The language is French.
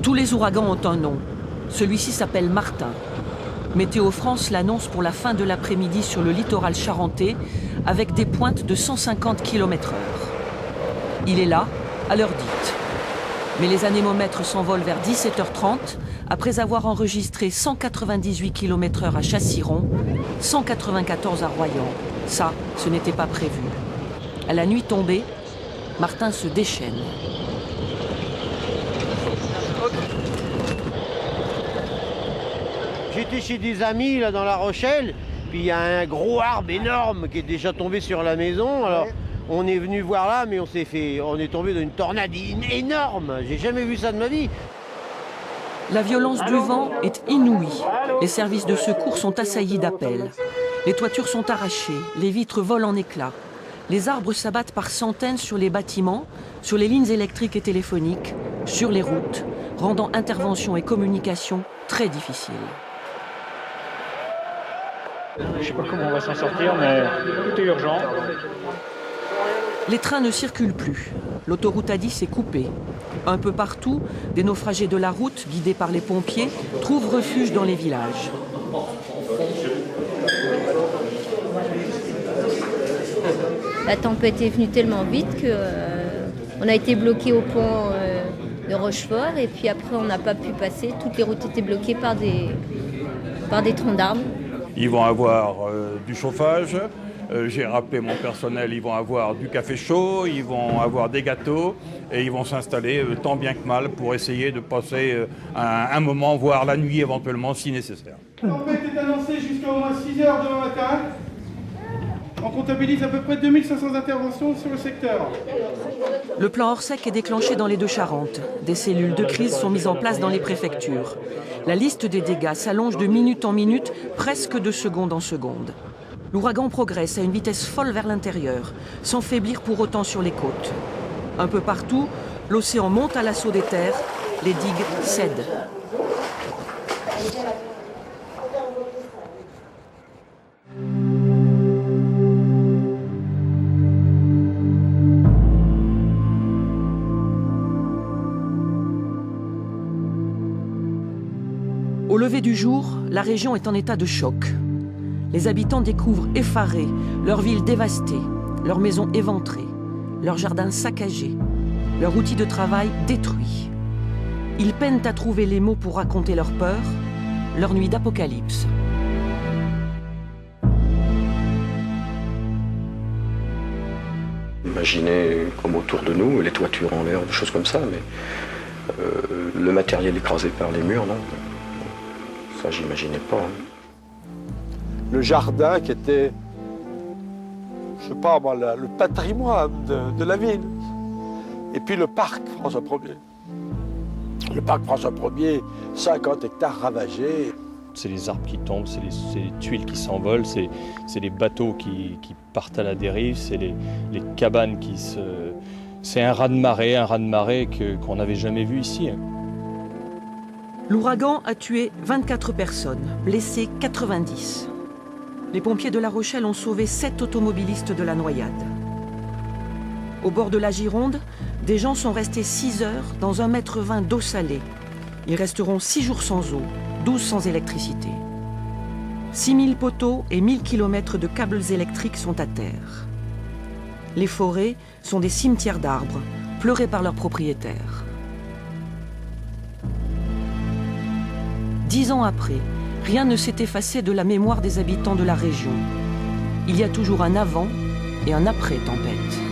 Tous les ouragans ont un nom. Celui-ci s'appelle Martin. Météo France l'annonce pour la fin de l'après-midi sur le littoral charentais avec des pointes de 150 km/h. Il est là, à l'heure dite. Mais les anémomètres s'envolent vers 17h30 après avoir enregistré 198 km/h à Chassiron, 194 à Royan. Ça, ce n'était pas prévu. À la nuit tombée, Martin se déchaîne. J'étais chez des amis là dans La Rochelle, puis il y a un gros arbre énorme qui est déjà tombé sur la maison. Alors on est venu voir là, mais on est tombé dans une tornade énorme. J'ai jamais vu ça de ma vie. La violence du vent est inouïe. Les services de secours sont assaillis d'appels. Les toitures sont arrachées, les vitres volent en éclats. Les arbres s'abattent par centaines sur les bâtiments, sur les lignes électriques et téléphoniques, sur les routes, rendant intervention et communication très difficiles. Je ne sais pas comment on va s'en sortir, mais tout est urgent. Les trains ne circulent plus. L'autoroute A10 est coupée. Un peu partout, des naufragés de la route, guidés par les pompiers, trouvent refuge dans les villages. La tempête est venue tellement vite qu'on a été bloqué au pont de Rochefort et puis après on n'a pas pu passer. Toutes les routes étaient bloquées par des troncs d'arbres. Ils vont avoir du chauffage. J'ai rappelé mon personnel, ils vont avoir du café chaud, ils vont avoir des gâteaux et ils vont s'installer tant bien que mal pour essayer de passer un moment, voire la nuit éventuellement si nécessaire. La tempête est annoncée jusqu'à au moins 6 heures demain matin. On comptabilise à peu près 2500 interventions sur le secteur. Le plan Orsec est déclenché dans les deux Charentes. Des cellules de crise sont mises en place dans les préfectures. La liste des dégâts s'allonge de minute en minute, presque de seconde en seconde. L'ouragan progresse à une vitesse folle vers l'intérieur, sans faiblir pour autant sur les côtes. Un peu partout, l'océan monte à l'assaut des terres, les digues cèdent. Au lever du jour, la région est en état de choc. Les habitants découvrent effarés leur ville dévastée, leurs maisons éventrées, leurs jardins saccagés, leurs outils de travail détruits. Ils peinent à trouver les mots pour raconter leur peur, leur nuit d'apocalypse. Imaginez comme autour de nous, les toitures en l'air, des choses comme ça, mais le matériel écrasé par les murs, non. Ça, j'imaginais pas. Le jardin qui était, je sais pas moi, le patrimoine de la ville. Et puis le parc François Ier. Le parc François Ier, 50 hectares ravagés. C'est les arbres qui tombent, c'est les tuiles qui s'envolent, c'est les bateaux qui partent à la dérive, c'est les cabanes qui se... C'est un raz-de-marée qu'on n'avait jamais vu ici. L'ouragan a tué 24 personnes, blessé 90. Les pompiers de La Rochelle ont sauvé 7 automobilistes de la noyade. Au bord de la Gironde, des gens sont restés 6 heures dans 1,20 m d'eau salée. Ils resteront 6 jours sans eau, 12 sans électricité. 6000 poteaux et 1000 km de câbles électriques sont à terre. Les forêts sont des cimetières d'arbres, pleurés par leurs propriétaires. 10 ans après, rien ne s'est effacé de la mémoire des habitants de la région. Il y a toujours un avant et un après tempête.